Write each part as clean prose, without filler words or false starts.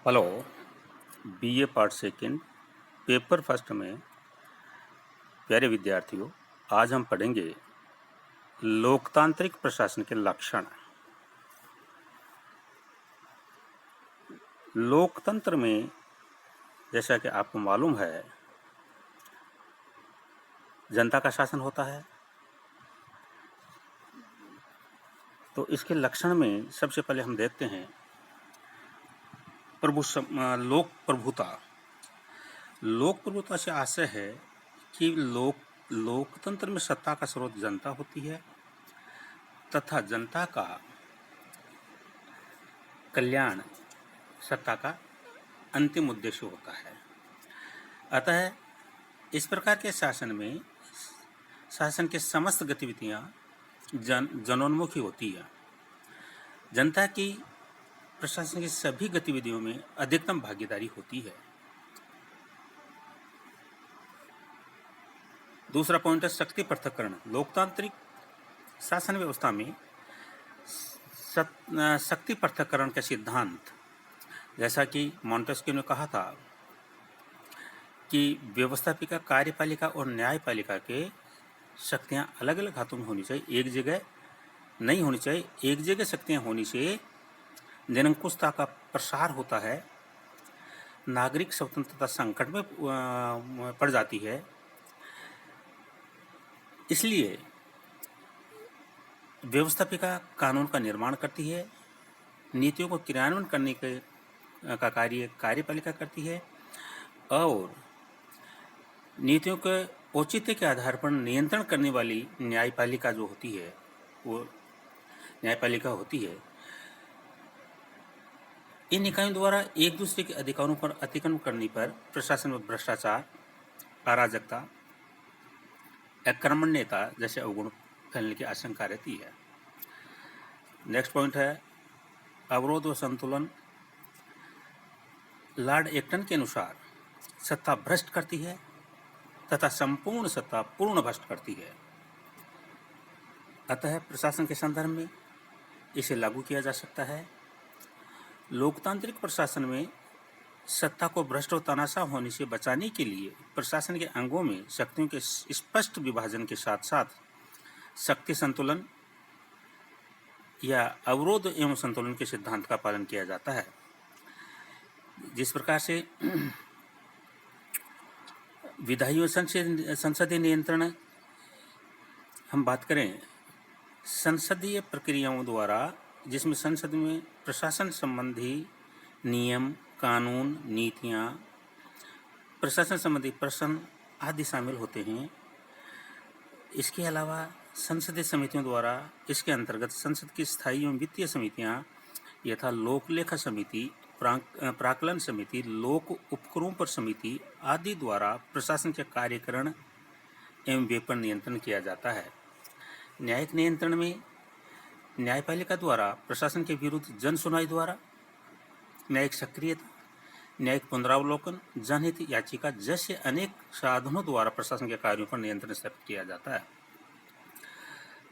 Hello. BA part second paper first में प्यारे विद्यार्थियों, आज हम पढ़ेंगे लोकतांत्रिक प्रशासन के लक्षण। लोकतंत्र में जैसा कि आपको मालूम है, जनता का शासन होता है। तो इसके लक्षण में सबसे पहले हम देखते हैं लोक प्रभुता। लोक प्रभुता से आशय है कि लोकतंत्र में सत्ता का स्रोत जनता होती है तथा जनता का कल्याण सत्ता का अंतिम उद्देश्य होता है। अतः इस प्रकार के शासन के समस्त गतिविधियां जनोन्मुखी होती है। जनता की प्रशासन की सभी गतिविधियों में अधिकतम भागीदारी होती है। दूसरा पॉइंट है शक्ति पृथक्करण। लोकतांत्रिक शासन व्यवस्था में शक्ति पृथक्करण का सिद्धांत, जैसा कि मॉन्टेस्क्यू ने कहा था कि व्यवस्थापिका, कार्यपालिका और न्यायपालिका के शक्तियां अलग अलग हाथों में होनी चाहिए, एक जगह नहीं होनी चाहिए। एक जगह शक्तियां होने से निरंकुशता का प्रसार होता है, नागरिक स्वतंत्रता संकट में पड़ जाती है। इसलिए व्यवस्थापिका कानून का निर्माण करती है, नीतियों को क्रियान्वयन करने का कार्य कार्यपालिका करती है और नीतियों के औचित्य के आधार पर नियंत्रण करने वाली न्यायपालिका जो होती है वो न्यायपालिका होती है। इन इकाइयों द्वारा एक दूसरे के अधिकारों पर अतिक्रमण करने पर प्रशासन में भ्रष्टाचार, अराजकता, अकर्मण्यता जैसे अवगुण फैलने की आशंका रहती है। नेक्स्ट पॉइंट है अवरोध व संतुलन। लॉर्ड एक्टन के अनुसार सत्ता भ्रष्ट करती है तथा संपूर्ण सत्ता पूर्ण भ्रष्ट करती है। अतः प्रशासन के संदर्भ में इसे लागू किया जा सकता है। लोकतांत्रिक प्रशासन में सत्ता को भ्रष्ट और तानाशाह होने से बचाने के लिए प्रशासन के अंगों में शक्तियों के स्पष्ट विभाजन के साथ साथ शक्ति संतुलन या अवरोध एवं संतुलन के सिद्धांत का पालन किया जाता है। जिस प्रकार से विधायी और संसदीय नियंत्रण हम बात करें, संसदीय प्रक्रियाओं द्वारा, जिसमें संसद में प्रशासन संबंधी नियम, कानून, नीतियाँ, प्रशासन संबंधी प्रश्न आदि शामिल होते हैं। इसके अलावा संसदीय समितियों द्वारा इसके अंतर्गत संसद की स्थायी एवं वित्तीय समितियाँ यथा लोक लेखा समिति, प्राक्कलन समिति, लोक उपकरों पर समिति आदि द्वारा प्रशासन के कार्यकरण एवं व्यय पर नियंत्रण किया जाता है। न्यायिक नियंत्रण में न्यायपालिका द्वारा प्रशासन के विरुद्ध जन सुनवाई द्वारा न्यायिक सक्रियता, न्यायिक पुनरावलोकन, जनहित याचिका जैसे अनेक साधनों द्वारा प्रशासन के कार्यों पर नियंत्रण स्थापित किया जाता है।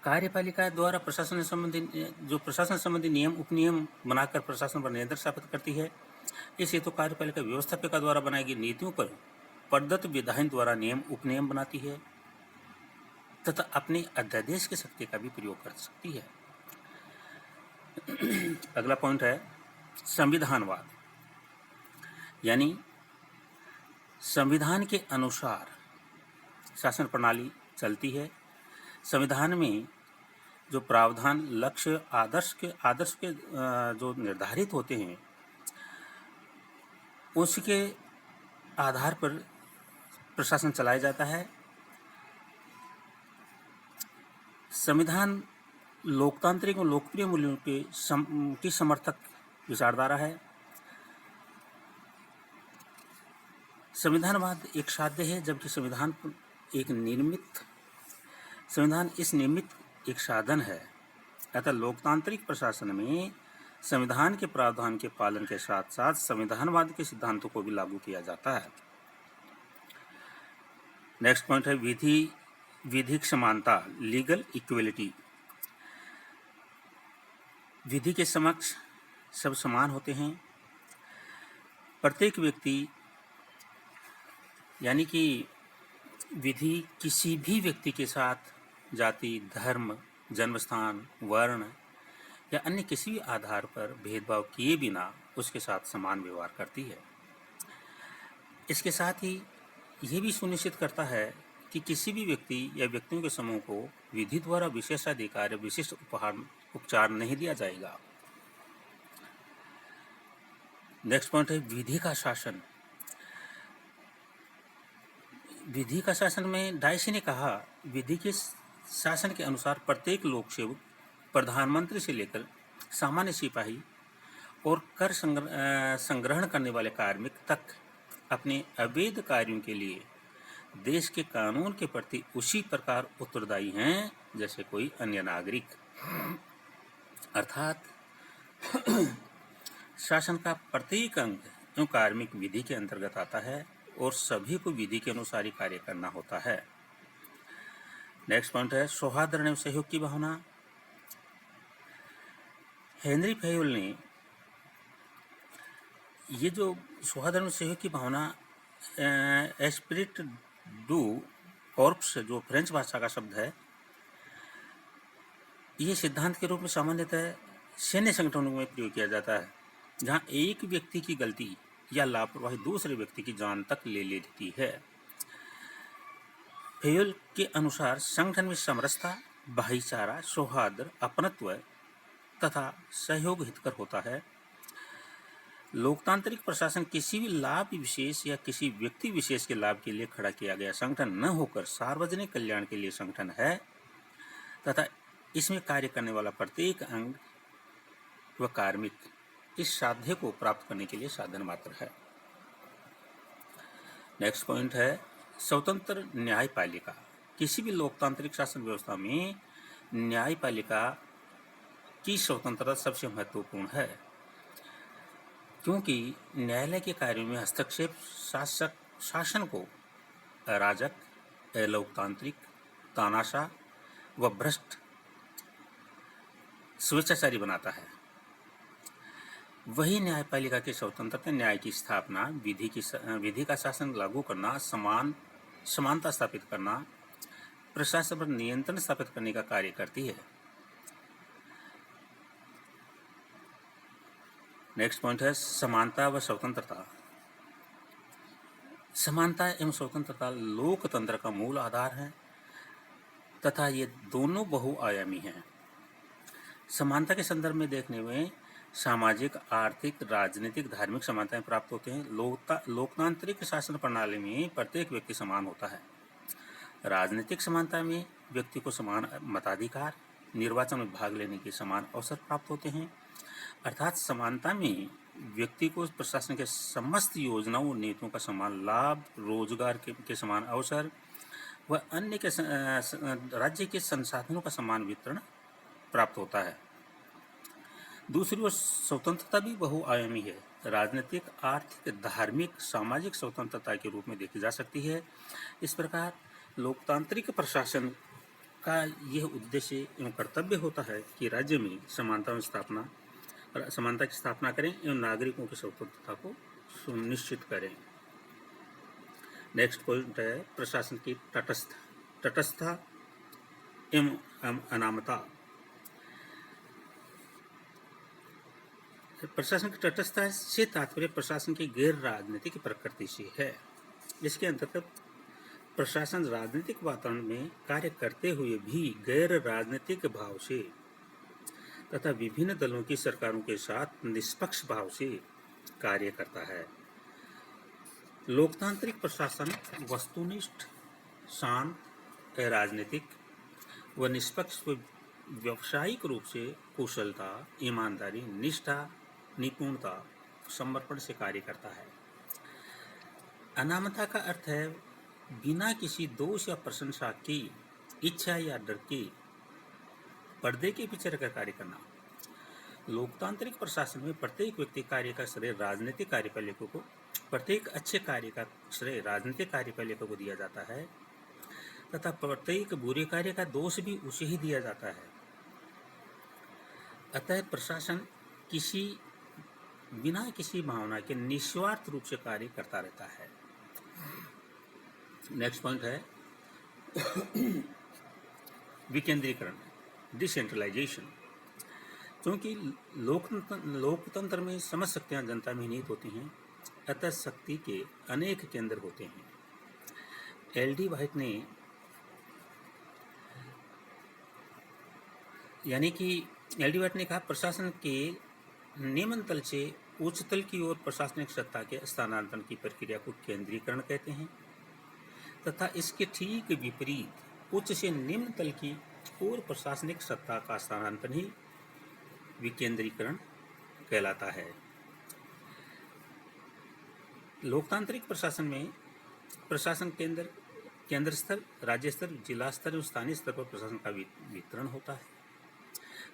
कार्यपालिका द्वारा प्रशासन संबंधी नियम उपनियम बनाकर प्रशासन पर नियंत्रण स्थापित करती है। इस हेतु कार्यपालिका व्यवस्थापिका द्वारा बनाई गई नीतियों पर प्रदत्त विधायन द्वारा नियम उपनियम बनाती है तथा अपने अध्यादेश की शक्ति का भी प्रयोग कर सकती है। अगला पॉइंट है संविधानवाद, यानी संविधान के अनुसार शासन प्रणाली चलती है। संविधान में जो प्रावधान, लक्ष्य, आदर्श के जो निर्धारित होते हैं, उसके आधार पर प्रशासन चलाया जाता है। संविधान लोकतांत्रिक और लोकप्रिय मूल्यों की समर्थक विचारधारा है। संविधानवाद एक साध्य है, जबकि संविधान इस निमित्त एक साधन है। अतः लोकतांत्रिक प्रशासन में संविधान के प्रावधान के पालन के साथ साथ संविधानवाद के सिद्धांतों को भी लागू किया जाता है। नेक्स्ट पॉइंट है विधिक समानता, लीगल इक्वलिटी। विधि के समक्ष सब समान होते हैं। प्रत्येक व्यक्ति यानी कि विधि किसी भी व्यक्ति के साथ जाति, धर्म, जन्मस्थान, वर्ण या अन्य किसी भी आधार पर भेदभाव किए बिना उसके साथ समान व्यवहार करती है। इसके साथ ही यह भी सुनिश्चित करता है कि किसी भी व्यक्ति या व्यक्तियों के समूह को विधि द्वारा विशेषाधिकार या विशिष्ट उपचार नहीं दिया जाएगा। नेक्स्ट पॉइंट है विधि का शासन। विधि का शासन में डायसी ने कहा, विधि के शासन के अनुसार प्रत्येक लोक सेवक प्रधानमंत्री से लेकर सामान्य सिपाही और कर संग्रहण करने वाले कार्मिक तक अपने अवैध कार्यों के लिए देश के कानून के प्रति उसी प्रकार उत्तरदायी हैं जैसे कोई अन्य नागरिक। अर्थात शासन का प्रत्येक अंग एवं कार्मिक विधि के अंतर्गत आता है और सभी को विधि के अनुसार ही कार्य करना होता है। नेक्स्ट पॉइंट है सौहार्द एवं सहयोग की भावना। हेनरी फेयुल ने ये जो सौहार्द एवं सहयोग की भावना एस्पिरिट डू कॉर्प्स जो फ्रेंच भाषा का शब्द है, ये सिद्धांत के रूप में सामान्यतः सैन्य संगठनों में प्रयोग किया जाता है, जहां एक व्यक्ति की गलती या लापरवाही दूसरे व्यक्ति की जान तक ले लेती है। फेयुल के अनुसार संगठन में समरसता, भाईचारा, सौहार्द, अपनत्व तथा सहयोग हितकर होता है। लोकतांत्रिक प्रशासन किसी भी लाभ विशेष या किसी व्यक्ति विशेष के लाभ के लिए खड़ा किया गया संगठन न होकर सार्वजनिक कल्याण के लिए संगठन है तथा इसमें कार्य करने वाला प्रत्येक अंग व कार्मिक इस साध्य को प्राप्त करने के लिए साधन मात्र है। नेक्स्ट पॉइंट है स्वतंत्र न्यायपालिका। किसी भी लोकतांत्रिक शासन व्यवस्था में न्यायपालिका की स्वतंत्रता सबसे महत्वपूर्ण है, क्योंकि न्यायालय के कार्यों में हस्तक्षेप शासन को अराजक, अलोकतांत्रिक, तानाशाह व भ्रष्ट स्वेच्छाचारी बनाता है। वही न्यायपालिका की स्वतंत्रता न्याय की स्थापना, विधि का शासन लागू करना, समानता स्थापित करना, प्रशासन पर नियंत्रण स्थापित करने का कार्य करती है। नेक्स्ट पॉइंट है समानता व स्वतंत्रता। समानता एवं स्वतंत्रता लोकतंत्र का मूल आधार है तथा ये दोनों बहुआयामी हैं। समानता के संदर्भ में देखने में सामाजिक, आर्थिक, राजनीतिक, धार्मिक समानताएं प्राप्त होते हैं। लोकतांत्रिक शासन प्रणाली में प्रत्येक व्यक्ति समान होता है। राजनीतिक समानता में व्यक्ति को समान मताधिकार, निर्वाचन में भाग लेने के समान अवसर प्राप्त होते हैं। अर्थात समानता में व्यक्ति को प्रशासन के समस्त योजनाओं और नीतियों का समान लाभ, रोजगार के समान अवसर व अन्य के राज्य के संसाधनों का समान वितरण प्राप्त होता है। दूसरी ओर स्वतंत्रता भी बहुआयामी है। राजनीतिक, आर्थिक, धार्मिक, सामाजिक स्वतंत्रता के रूप में देखी जा सकती है। इस प्रकार लोकतांत्रिक प्रशासन का यह उद्देश्य एवं कर्तव्य होता है कि राज्य में समानता की स्थापना करें एवं नागरिकों की स्वतंत्रता को सुनिश्चित करें। नेक्स्ट पॉइंट है प्रशासन की तटस्थता एवं अनामता। प्रशासन की तटस्थता से तात्पर्य प्रशासन की गैर राजनीतिक प्रकृति से है। इसके अंतर्गत प्रशासन राजनीतिक वातावरण में कार्य करते हुए भी गैर राजनीतिक भाव से तथा विभिन्न दलों की सरकारों के साथ निष्पक्ष भाव से कार्य करता है। लोकतांत्रिक प्रशासन वस्तुनिष्ठ, शांत, राजनीतिक व निष्पक्ष व व्यावसायिक रूप से कुशलता, ईमानदारी, निष्ठा, निपुणता, समर्पण से कार्य करता है। अनामता का अर्थ है बिना किसी दोष या प्रशंसा की, इच्छा या डर के पर्दे के पीछे रहकर कार्य करना। लोकतांत्रिक प्रशासन में प्रत्येक व्यक्ति कार्य का श्रेय राजनीतिक कार्यपालिका को प्रत्येक अच्छे कार्य का श्रेय राजनीतिक कार्यपालिका को दिया जाता है तथा प्रत्येक बुरे कार्य का दोष भी उसे ही दिया जाता है। अतः प्रशासन किसी बिना किसी भावना के निस्वार्थ रूप से कार्य करता रहता है। नेक्स्ट पॉइंट है विकेंद्रीकरण, डिसेंट्रलाइजेशन। क्योंकि लोकतंत्र में समस्त शक्तियाँ जनता में निहित होती हैं, अतः शक्ति के अनेक केंद्र होते हैं। एल.डी. व्हाइट ने कहा, प्रशासन के निम्न तल से उच्च तल की ओर प्रशासनिक सत्ता के स्थानांतरण की प्रक्रिया को केंद्रीकरण कहते हैं, तथा इसके ठीक विपरीत उच्च से निम्न तल की ओर प्रशासनिक सत्ता का स्थानांतरण ही विकेंद्रीकरण कहलाता है। लोकतांत्रिक प्रशासन में प्रशासन केंद्र स्तर, राज्य स्तर, जिला स्तर और स्थानीय स्तर पर प्रशासन का वितरण होता है।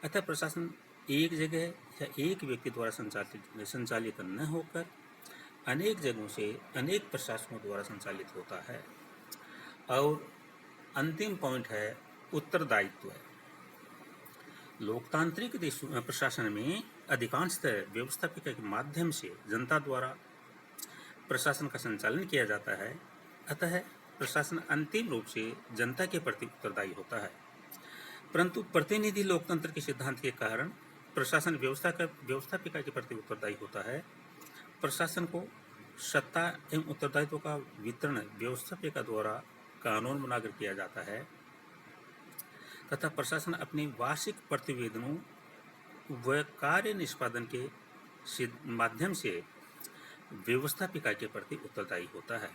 अतः प्रशासन एक जगह या एक व्यक्ति द्वारा संचालित न होकर अनेक जगहों से अनेक प्रशासकों द्वारा संचालित होता है। और अंतिम पॉइंट है उत्तरदायित्व। लोकतांत्रिक प्रशासन में अधिकांशतः व्यवस्थापिका के माध्यम से जनता द्वारा प्रशासन का संचालन किया जाता है, अतः प्रशासन अंतिम रूप से जनता के प्रति उत्तरदायी होता है। परंतु प्रतिनिधि लोकतंत्र के सिद्धांत के कारण प्रशासन व्यवस्थापिका के प्रति उत्तरदायी होता है। प्रशासन को सत्ता एवं उत्तरदायित्व का वितरण व्यवस्थापिका द्वारा कानून बनाकर किया जाता है, तथा प्रशासन अपने वार्षिक प्रतिवेदनों व कार्य निष्पादन के माध्यम से व्यवस्थापिका के प्रति उत्तरदायी होता है।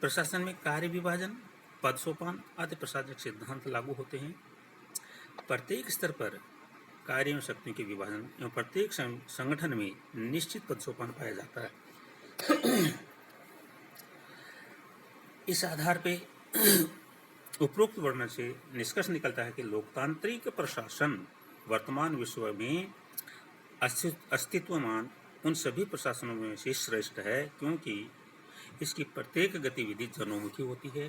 प्रशासन में कार्य विभाजन, पद सोपान आदि प्रशासनिक सिद्धांत लागू होते हैं। प्रत्येक स्तर पर कार्य एवं शक्तियों के विभाजन एवं प्रत्येक संगठन में निश्चित पद सोपान पाया जाता है। इस आधार पे उपरोक्त वर्णन से निष्कर्ष निकलता है कि लोकतांत्रिक प्रशासन वर्तमान विश्व में अस्तित्वमान उन सभी प्रशासनों में से श्रेष्ठ है, क्योंकि इसकी प्रत्येक गतिविधि जनोन्मुखी होती है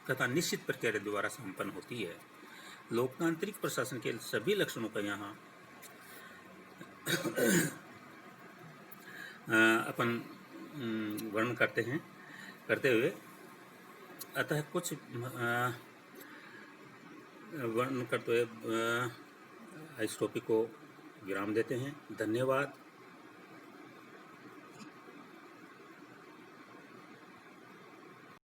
तथा निश्चित प्रक्रिया द्वारा संपन्न होती है। लोकतांत्रिक प्रशासन के सभी लक्षणों का यहाँ अपन वर्णन करते हुए अतः कुछ वर्णन करते हुए इस टॉपिक को विराम देते हैं। धन्यवाद।